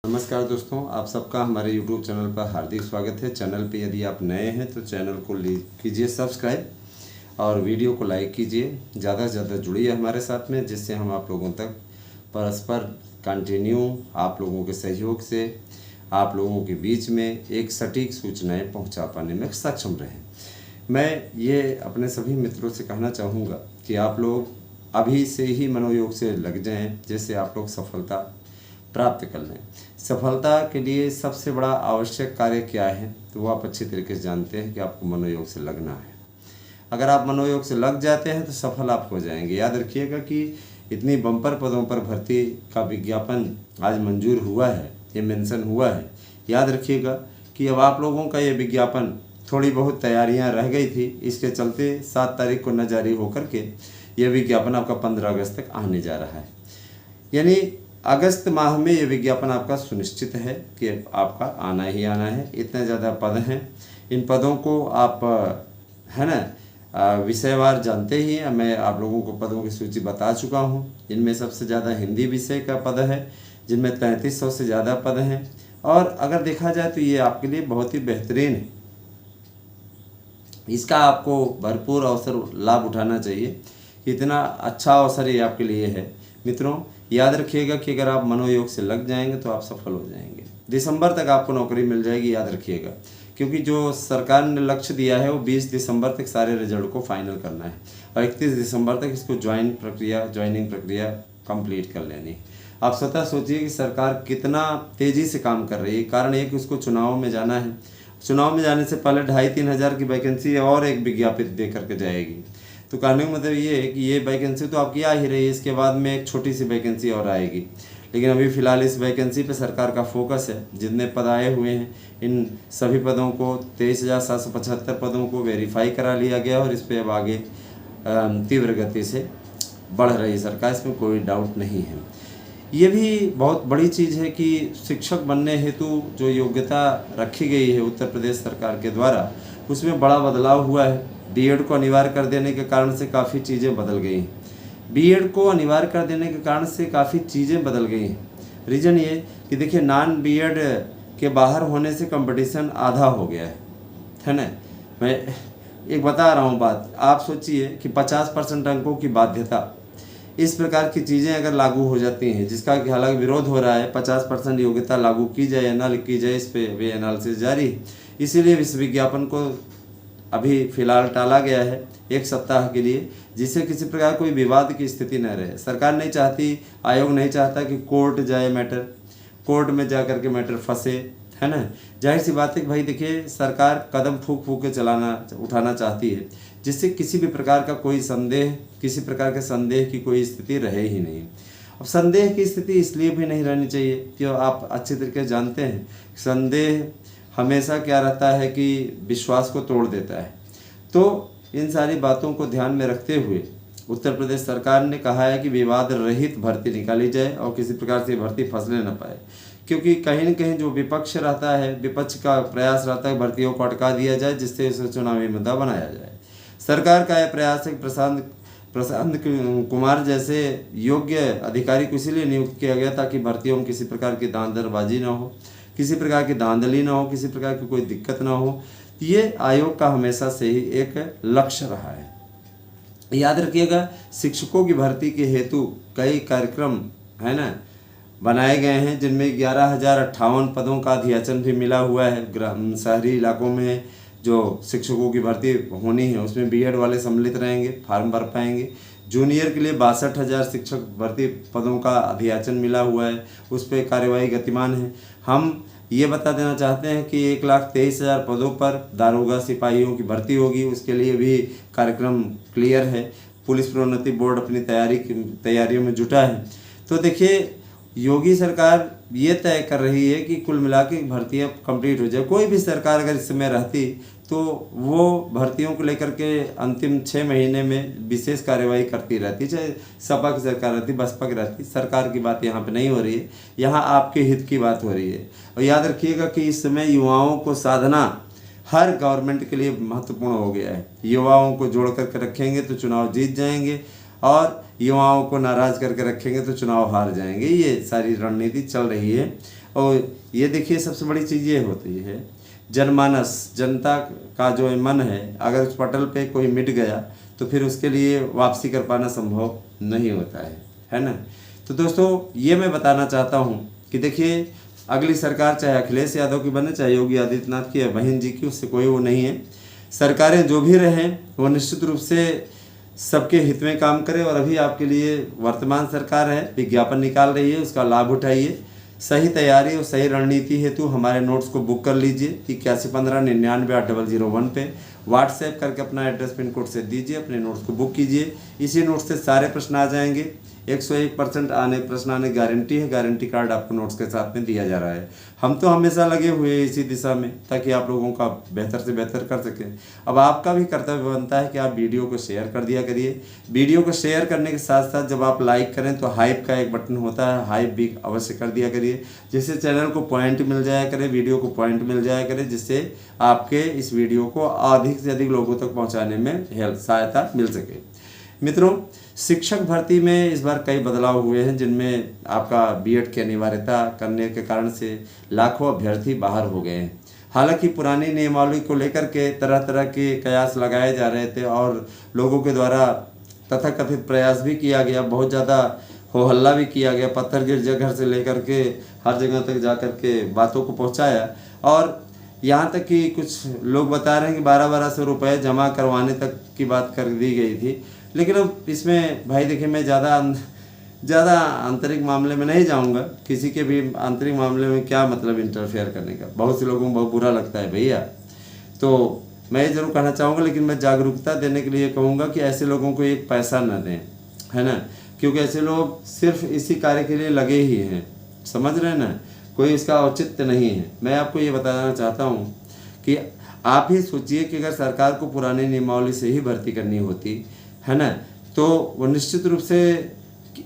नमस्कार दोस्तों, आप सबका हमारे YouTube चैनल पर हार्दिक स्वागत है। चैनल पे यदि आप नए हैं तो चैनल को कीजिए सब्सक्राइब और वीडियो को लाइक कीजिए। ज़्यादा से ज़्यादा जुड़िए हमारे साथ में, जिससे हम आप लोगों तक परस्पर कंटिन्यू आप लोगों के सहयोग से आप लोगों के बीच में एक सटीक सूचनाएं पहुंचा पाने में सक्षम रहें। मैं ये अपने सभी मित्रों से कहना चाहूँगा कि आप लोग अभी से ही मनोयोग से लग जाएं, जिससे आप लोग सफलता प्राप्त कर लें। सफलता के लिए सबसे बड़ा आवश्यक कार्य क्या है, तो वो आप अच्छी तरीके से जानते हैं कि आपको मनोयोग से लगना है। अगर आप मनोयोग से लग जाते हैं तो सफल आप हो जाएंगे। याद रखिएगा कि इतनी बम्पर पदों पर भर्ती का विज्ञापन आज मंजूर हुआ है, ये मेंशन हुआ है। याद रखिएगा कि अब आप लोगों का ये विज्ञापन थोड़ी बहुत तैयारियां रह गई थी, इसके चलते 7 तारीख को न जारी होकर के ये विज्ञापन आपका 15 अगस्त तक आने जा रहा है। यानी अगस्त माह में ये विज्ञापन आपका सुनिश्चित है कि आपका आना ही आना है। इतने ज़्यादा पद हैं, इन पदों को आप है ना विषयवार जानते ही हैं। मैं आप लोगों को पदों की सूची बता चुका हूँ। इनमें सबसे ज़्यादा हिंदी विषय का पद है, जिनमें 3300 से ज़्यादा पद हैं। और अगर देखा जाए तो ये आपके लिए बहुत ही बेहतरीन है। इसका आपको भरपूर अवसर लाभ उठाना चाहिए। इतना अच्छा अवसर ये आपके लिए है। मित्रों, याद रखिएगा कि अगर आप मनोयोग से लग जाएंगे तो आप सफल हो जाएंगे। दिसंबर तक आपको नौकरी मिल जाएगी, याद रखिएगा, क्योंकि जो सरकार ने लक्ष्य दिया है वो 20 दिसंबर तक सारे रिजल्ट को फाइनल करना है और 31 दिसंबर तक इसको ज्वाइनिंग प्रक्रिया कंप्लीट कर लेनी है। आप स्वतः सोचिए कि सरकार कितना तेज़ी से काम कर रही है। कारण ये कि उसको चुनाव में जाना है। चुनाव में जाने से पहले 2,500-3 हज़ार की वैकेंसी और एक विज्ञापित दे करके जाएगी। तो कहने का मतलब ये है कि ये वैकेंसी तो आपकी आ ही रही है, इसके बाद में एक छोटी सी वैकेंसी और आएगी। लेकिन अभी फ़िलहाल इस वैकेंसी पे सरकार का फोकस है। जितने पद आए हुए हैं इन सभी पदों को 23,775 पदों को वेरीफाई करा लिया गया और इस पर अब आगे तीव्र गति से बढ़ रही सरकार, इसमें कोई डाउट नहीं है। ये भी बहुत बड़ी चीज़ है कि शिक्षक बनने हेतु जो योग्यता रखी गई है उत्तर प्रदेश सरकार के द्वारा, उसमें बड़ा बदलाव हुआ है। बीएड को अनिवार्य कर देने के कारण से काफ़ी चीज़ें बदल गई हैं। बीएड को अनिवार्य कर देने के कारण से काफ़ी चीज़ें बदल गई हैं। रीज़न ये कि देखिए, नॉन बीएड के बाहर होने से कंपटीशन आधा हो गया है ना। मैं एक बता रहा हूँ बात, आप सोचिए कि 50% अंकों की बाध्यता, इस प्रकार की चीज़ें अगर लागू हो जाती हैं, जिसका कि हालांकि विरोध हो रहा है, 50% योग्यता लागू की जाए या ना की जाए, इस पर भी एनालिसिस जारी। इसीलिए इस विज्ञापन को अभी फ़िलहाल टाला गया है 1 सप्ताह के लिए, जिससे किसी प्रकार कोई विवाद की स्थिति न रहे। सरकार नहीं चाहती, आयोग नहीं चाहता कि कोर्ट जाए मैटर, कोर्ट में जा कर के मैटर फंसे, है ना। जाहिर सी बात है कि भाई देखिए, सरकार कदम फूंक फूंक के उठाना चाहती है, जिससे किसी भी प्रकार का कोई संदेह, किसी प्रकार के संदेह की कोई स्थिति रहे ही नहीं। अब संदेह की स्थिति इसलिए भी नहीं रहनी चाहिए कि आप अच्छे तरीके से जानते हैं, संदेह हमेशा क्या रहता है कि विश्वास को तोड़ देता है। तो इन सारी बातों को ध्यान में रखते हुए उत्तर प्रदेश सरकार ने कहा है कि विवाद रहित भर्ती निकाली जाए और किसी प्रकार से भर्ती फंसने न पाए, क्योंकि कहीं न कहीं जो विपक्ष रहता है, विपक्ष का प्रयास रहता है भर्तियों को अटका दिया जाए, जिससे इसे चुनावी मुद्दा बनाया जाए। सरकार का यह प्रयास है कि प्रशांत कुमार जैसे योग्य अधिकारी को इसीलिए नियुक्त किया गया ताकि भर्तियों में किसी प्रकार की दांधरबाजी न हो, किसी प्रकार की धांधली ना हो, किसी प्रकार की कोई दिक्कत ना हो। ये आयोग का हमेशा से ही एक लक्ष्य रहा है। याद रखिएगा, शिक्षकों की भर्ती के हेतु कई कार्यक्रम है ना बनाए गए हैं, जिनमें 11,058 पदों का अध्याचन भी मिला हुआ है। शहरी इलाकों में जो शिक्षकों की भर्ती होनी है उसमें बीएड वाले सम्मिलित रहेंगे, फार्म भर पाएंगे। जूनियर के लिए 62,000 शिक्षक भर्ती पदों का अध्याचन मिला हुआ है, उस पर कार्यवाही गतिमान है। हम ये बता देना चाहते हैं कि 1,23,000 पदों पर दारोगा सिपाहियों की भर्ती होगी, उसके लिए भी कार्यक्रम क्लियर है। पुलिस प्रोन्नति बोर्ड अपनी तैयारियों में जुटा है। तो देखिए, योगी सरकार ये तय कर रही है कि कुल मिला के भर्तियाँ कंप्लीट हो जाए। कोई भी सरकार अगर इस समय रहती तो वो भर्तियों को लेकर के अंतिम 6 महीने में विशेष कार्यवाही करती रहती, चाहे सपा की सरकार रहती, बसपा की रहती। सरकार की बात यहाँ पे नहीं हो रही है, यहाँ आपके हित की बात हो रही है। और याद रखिएगा कि इस समय युवाओं को साधना हर गवर्नमेंट के लिए महत्वपूर्ण हो गया है। युवाओं को जोड़ करके रखेंगे तो चुनाव जीत जाएंगे। और युवाओं को नाराज़ करके रखेंगे तो चुनाव हार जाएंगे। ये सारी रणनीति चल रही है। और ये देखिए सबसे बड़ी चीज़ ये होती है, जनमानस, जनता का जो मन है, अगर उस पटल पे कोई मिट गया तो फिर उसके लिए वापसी कर पाना संभव नहीं होता है ना। तो दोस्तों ये मैं बताना चाहता हूँ कि देखिए अगली सरकार चाहे अखिलेश यादव की बने, चाहे योगी आदित्यनाथ की या बहन जी की, उससे कोई वो नहीं है। सरकारें जो भी रहें वो निश्चित रूप से सबके हित में काम करे। और अभी आपके लिए वर्तमान सरकार है, विज्ञापन निकाल रही है, उसका लाभ उठाइए। सही तैयारी और सही रणनीति हेतु हमारे नोट्स को बुक कर लीजिए 8115998001 पे व्हाट्सएप करके अपना एड्रेस पिन कोड से दीजिए, अपने नोट्स को बुक कीजिए। इसी नोट्स से सारे प्रश्न आ जाएंगे। 101% प्रश्न आने गारंटी है। गारंटी कार्ड आपको नोट्स के साथ में दिया जा रहा है। हम तो हमेशा लगे हुए हैं इसी दिशा में, ताकि आप लोगों का बेहतर से बेहतर कर सकें। अब आपका भी कर्तव्य बनता है कि आप वीडियो को शेयर कर दिया करिए। वीडियो को शेयर करने के साथ साथ जब आप लाइक करें तो हाइप का एक बटन होता है, हाइप भी अवश्य कर दिया करिए, जिससे चैनल को पॉइंट मिल जाया करे, वीडियो को पॉइंट मिल जाया करे, जिससे आपके इस वीडियो को अधिक से अधिक लोगों तक पहुँचाने में सहायता मिल सके। मित्रों, शिक्षक भर्ती में इस बार कई बदलाव हुए हैं, जिनमें आपका बीएड की अनिवार्यता करने के कारण से लाखों अभ्यर्थी बाहर हो गए हैं। हालांकि पुरानी नियमावली को लेकर के तरह तरह के कयास लगाए जा रहे थे और लोगों के द्वारा तथाकथित प्रयास भी किया गया, बहुत ज़्यादा हो हल्ला भी किया गया, पत्थर गिरजे घर से लेकर के हर जगह तक जा कर के बातों को पहुँचाया। और यहाँ तक कि कुछ लोग बता रहे हैं कि 1200 रुपये जमा करवाने तक की बात कर दी गई थी। लेकिन अब इसमें भाई देखिए, मैं ज़्यादा आंतरिक मामले में नहीं जाऊंगा। किसी के भी आंतरिक मामले में क्या मतलब इंटरफेयर करने का, बहुत से लोगों को बहुत बुरा लगता है भैया। तो मैं ये ज़रूर कहना चाहूँगा, लेकिन मैं जागरूकता देने के लिए कहूँगा कि ऐसे लोगों को एक पैसा न दें, है ना, क्योंकि ऐसे लोग सिर्फ इसी कार्य के लिए लगे ही हैं, समझ रहे हैं ना, कोई इसका औचित्य नहीं है। मैं आपको ये बताना चाहता हूँ कि आप ही सोचिए कि अगर सरकार को पुरानी नियमावली से ही भर्ती करनी होती, है ना, तो वो निश्चित रूप से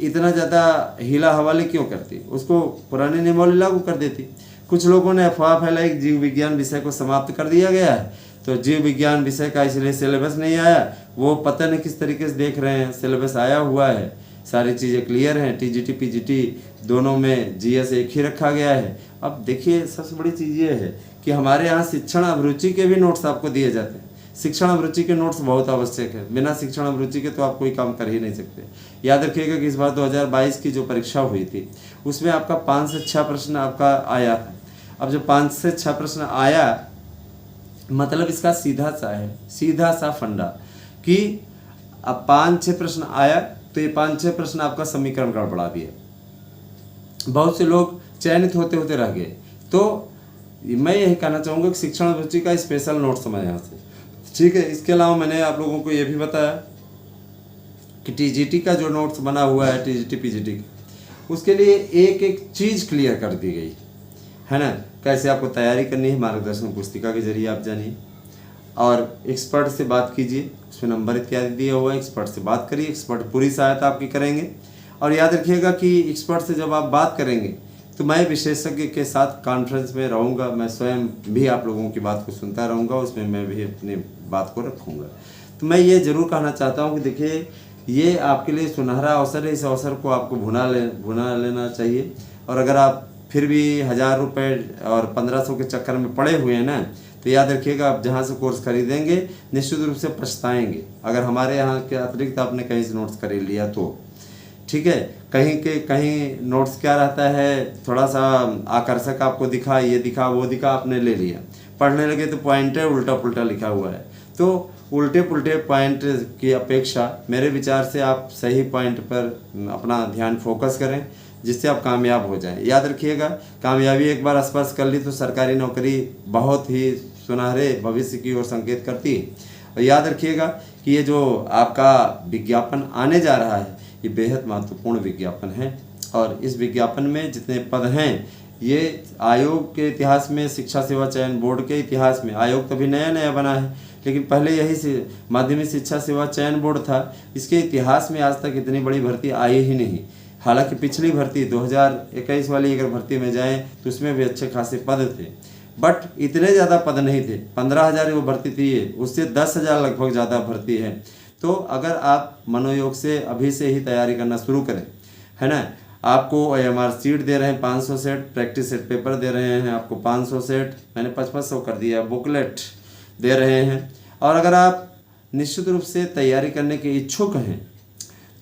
इतना ज़्यादा हीला हवाले क्यों करती, उसको पुरानी नियमावली लागू कर देती। कुछ लोगों ने अफवाह फैलाई जीव विज्ञान विषय को समाप्त कर दिया गया है, तो जीव विज्ञान विषय का इसलिए सिलेबस नहीं आया। वो पता नहीं किस तरीके से देख रहे हैं, सिलेबस आया हुआ है, सारी चीज़ें क्लियर हैं, टीजीटी पीजीटी दोनों में जीएस एक ही रखा गया है। अब देखिए सबसे बड़ी चीज़ ये है कि हमारे यहाँ शिक्षण अभिरुचि के भी नोट्स आपको दिए जाते हैं। शिक्षण अभिरुचि के नोट्स बहुत आवश्यक है, बिना शिक्षण अभिरुचि के तो आप कोई काम कर ही नहीं सकते। याद रखिएगा कि इस बार 2022 की जो परीक्षा हुई थी उसमें आपका 5 से 6 प्रश्न आपका आया था। अब जो 5 से 6 प्रश्न आया, मतलब इसका सीधा सा फंडा कि अब 5-6 प्रश्न आया तो ये 5-6 प्रश्न आपका समीकरण गड़बड़ा दिया, बहुत से लोग चयनित होते होते रह गए। तो मैं यही कहना चाहूँगा कि शिक्षण अभिरुचि का स्पेशल नोट समझ यहाँ से, ठीक है। इसके अलावा मैंने आप लोगों को ये भी बताया कि टीजीटी का जो नोट्स बना हुआ है, टीजीटी पीजीटी का, उसके लिए एक एक चीज़ क्लियर कर दी गई है ना, कैसे आपको तैयारी करनी है, मार्गदर्शन पुस्तिका के जरिए आप जानिए। और एक्सपर्ट से बात कीजिए, उसमें नंबर इत्यादि दिया हुआ है, एक्सपर्ट से बात करिए, एक्सपर्ट पूरी सहायता आपकी करेंगे। और याद रखिएगा कि एक्सपर्ट से जब आप बात करेंगे तो मैं विशेषज्ञ के साथ कॉन्फ्रेंस में रहूँगा, मैं स्वयं भी आप लोगों की बात को सुनता रहूँगा, उसमें मैं भी अपनी बात को रखूँगा। तो मैं ये ज़रूर कहना चाहता हूँ कि देखिए ये आपके लिए सुनहरा अवसर है, इस अवसर को आपको भुना लेना चाहिए। और अगर आप फिर भी 1000 रुपये और 1500 के चक्कर में पड़े हुए हैं ना, तो याद रखिएगा आप जहाँ से कोर्स खरीदेंगे निश्चित रूप से पछताएंगे। अगर हमारे यहाँ के अतिरिक्त आपने कहीं से नोट्स खरीद लिया तो ठीक है। कहीं नोट्स क्या रहता है, थोड़ा सा आकर्षक आपको दिखा, ये दिखा वो दिखा, आपने ले लिया, पढ़ने लगे तो पॉइंट है उल्टा पुल्टा लिखा हुआ है। तो उल्टे पुल्टे पॉइंट की अपेक्षा मेरे विचार से आप सही पॉइंट पर अपना ध्यान फोकस करें, जिससे आप कामयाब हो जाएं। याद रखिएगा, कामयाबी एक बार स्पर्श कर ली तो सरकारी नौकरी बहुत ही सुनहरे भविष्य की ओर संकेत करती है। और याद रखिएगा कि ये जो आपका विज्ञापन आने जा रहा है ये बेहद महत्वपूर्ण विज्ञापन है। और इस विज्ञापन में जितने पद हैं, ये आयोग के इतिहास में, शिक्षा सेवा चयन बोर्ड के इतिहास में, आयोग तो अभी नया नया बना है लेकिन पहले यही से माध्यमिक शिक्षा सेवा चयन बोर्ड था, इसके इतिहास में आज तक इतनी बड़ी भर्ती आई ही नहीं। हालांकि पिछली भर्ती 2021 वाली अगर भर्ती में जाएं तो उसमें भी अच्छे खासे पद थे, बट इतने ज़्यादा पद नहीं थे। 15,000 वो भर्ती थी, उससे 10,000 लगभग ज़्यादा भर्ती है। तो अगर आप मनोयोग से अभी से ही तैयारी करना शुरू करें, है ना, आपको OMR सीट दे रहे हैं 500 सेट, प्रैक्टिस सेट पेपर दे रहे हैं आपको 500 सेट, मैंने 5500 कर दिया, बुकलेट दे रहे हैं। और अगर आप निश्चित रूप से तैयारी करने के इच्छुक हैं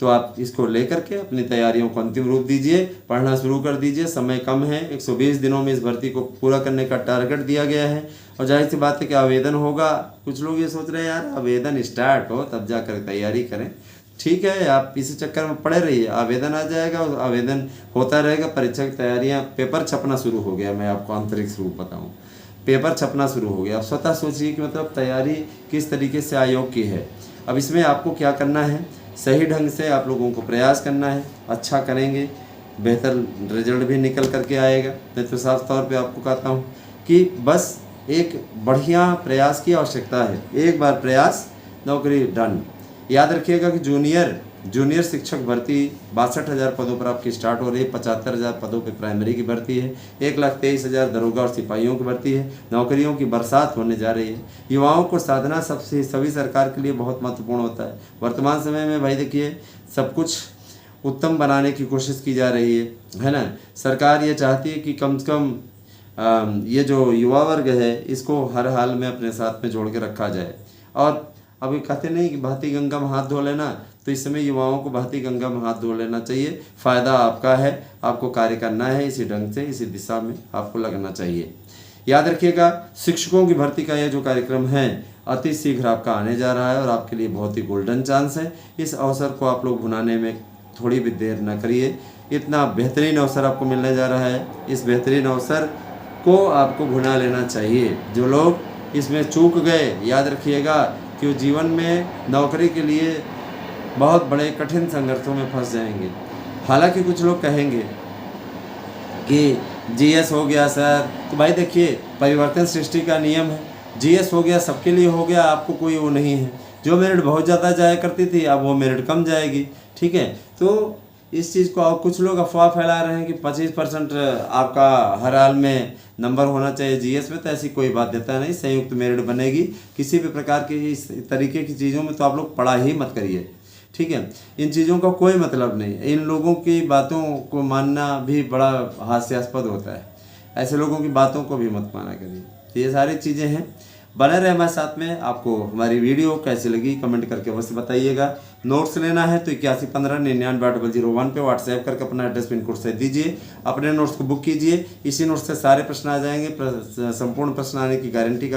तो आप इसको लेकर के अपनी तैयारियों को अंतिम रूप दीजिए, पढ़ना शुरू कर दीजिए। समय कम है, 120 दिनों में इस भर्ती को पूरा करने का टारगेट दिया गया है। और जाहिर सी बात है कि आवेदन होगा। कुछ लोग ये सोच रहे हैं यार आवेदन स्टार्ट हो तब जाकर तैयारी करें, ठीक है, आप इसी चक्कर में पड़े रहिए, आवेदन आ जाएगा और आवेदन होता रहेगा। परीक्षा की तैयारियाँ, पेपर छपना शुरू हो गया, मैं आपको आंतरिक रूप बताऊँ, पेपर छपना शुरू हो गया। आप स्वतः सोचिए कि मतलब तैयारी किस तरीके से आयोग की है। अब इसमें आपको क्या करना है, सही ढंग से आप लोगों को प्रयास करना है, अच्छा करेंगे, बेहतर रिजल्ट भी निकल करके आएगा। मैं तो साफ तौर पे आपको कहता हूँ कि बस एक बढ़िया प्रयास की आवश्यकता है। एक बार प्रयास, नौकरी डन। याद रखिएगा कि जूनियर शिक्षक भर्ती 62,000 पदों पर आपकी स्टार्ट हो रही है। 75,000 पदों पर प्राइमरी की भर्ती है। 1,23,000 दरोगा और सिपाहियों की भर्ती है। नौकरियों की बरसात होने जा रही है। युवाओं को साधना सभी सरकार के लिए बहुत महत्वपूर्ण होता है। वर्तमान समय में भाई देखिए सब कुछ उत्तम बनाने की कोशिश की जा रही है ना। सरकार ये चाहती है कि कम से कम ये जो युवा वर्ग है इसको हर हाल में अपने साथ में जोड़ के रखा जाए। और अभी कहते नहीं कि बहती गंगा में हाथ धो लेना, तो इस समय युवाओं को बहती गंगा में हाथ धो लेना चाहिए। फ़ायदा आपका है, आपको कार्य करना है, इसी ढंग से इसी दिशा में आपको लगना चाहिए। याद रखिएगा शिक्षकों की भर्ती का यह जो कार्यक्रम है अति शीघ्र आपका आने जा रहा है और आपके लिए बहुत ही गोल्डन चांस है। इस अवसर को आप लोग भुनाने में थोड़ी भी देर न करिए। इतना बेहतरीन अवसर आपको मिलने जा रहा है, इस बेहतरीन अवसर को आपको भुना लेना चाहिए। जो लोग इसमें चूक गए, याद रखिएगा कि जीवन में नौकरी के लिए बहुत बड़े कठिन संघर्षों में फंस जाएंगे। हालांकि कुछ लोग कहेंगे कि GS हो गया सर, तो भाई देखिए परिवर्तन सृष्टि का नियम है। GS हो गया, सबके लिए हो गया, आपको कोई वो नहीं है। जो मेरिट बहुत ज़्यादा जाया करती थी अब वो मेरिट कम जाएगी, ठीक है। तो इस चीज़ को कुछ लोग अफवाह फैला रहे हैं कि 25% आपका हर हाल में नंबर होना चाहिए GS में, तो ऐसी कोई बाध्यता नहीं। संयुक्त मेरिट बनेगी। किसी भी प्रकार की इस तरीके की चीज़ों में तो आप लोग पढ़ा ही मत करिए, ठीक है। इन चीज़ों का कोई मतलब नहीं। इन लोगों की बातों को मानना भी बड़ा हास्यास्पद होता है। ऐसे लोगों की बातों को भी मत माना करिए। तो ये सारी चीज़ें हैं। बने रहे हमारे साथ में। आपको हमारी वीडियो कैसी लगी कमेंट करके अवश्य बताइएगा। नोट्स लेना है तो 8115998001 पे व्हाट्सएप करके अपना एड्रेस पिन कोड से दीजिए। अपने नोट्स को बुक कीजिए। इसी नोट्स से सारे प्रश्न आ जाएंगे। संपूर्ण प्रश्न आने की गारंटी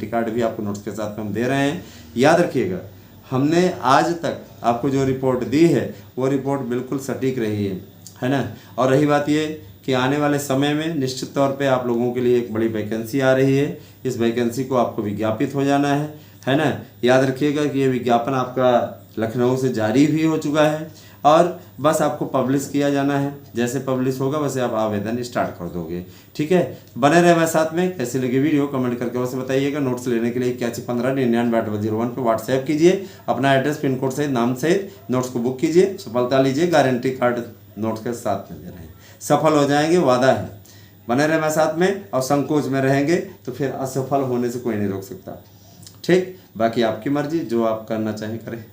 कार्ड भी आपको नोट्स के साथ में हम दे रहे हैं। याद रखिएगा हमने आज तक आपको जो रिपोर्ट दी है वो रिपोर्ट बिल्कुल सटीक रही है ना। और रही बात ये कि आने वाले समय में निश्चित तौर पे आप लोगों के लिए एक बड़ी वैकेंसी आ रही है। इस वैकेंसी को आपको विज्ञापित हो जाना है ना। याद रखिएगा कि ये विज्ञापन आपका लखनऊ से जारी भी हो चुका है और बस आपको पब्लिश किया जाना है। जैसे पब्लिश होगा वैसे आप आवेदन स्टार्ट कर दोगे, ठीक है। बने रहे हमारे साथ में। कैसी लगी वीडियो कमेंट करके वैसे बताइएगा। नोट्स लेने के लिए 8115998001 पे व्हाट्सएप कीजिए। अपना एड्रेस पिन कोड सहित नाम सहित नोट्स को बुक कीजिए। सफलता लीजिए। गारंटी कार्ड नोट्स के साथ में दे रहे हैं। सफल हो जाएंगे, वादा है। बने रहे हमारे साथ में। और संकोच में रहेंगे तो फिर असफल होने से कोई नहीं रोक सकता, ठीक। बाकी आपकी मर्जी, जो आप करना चाहें करें।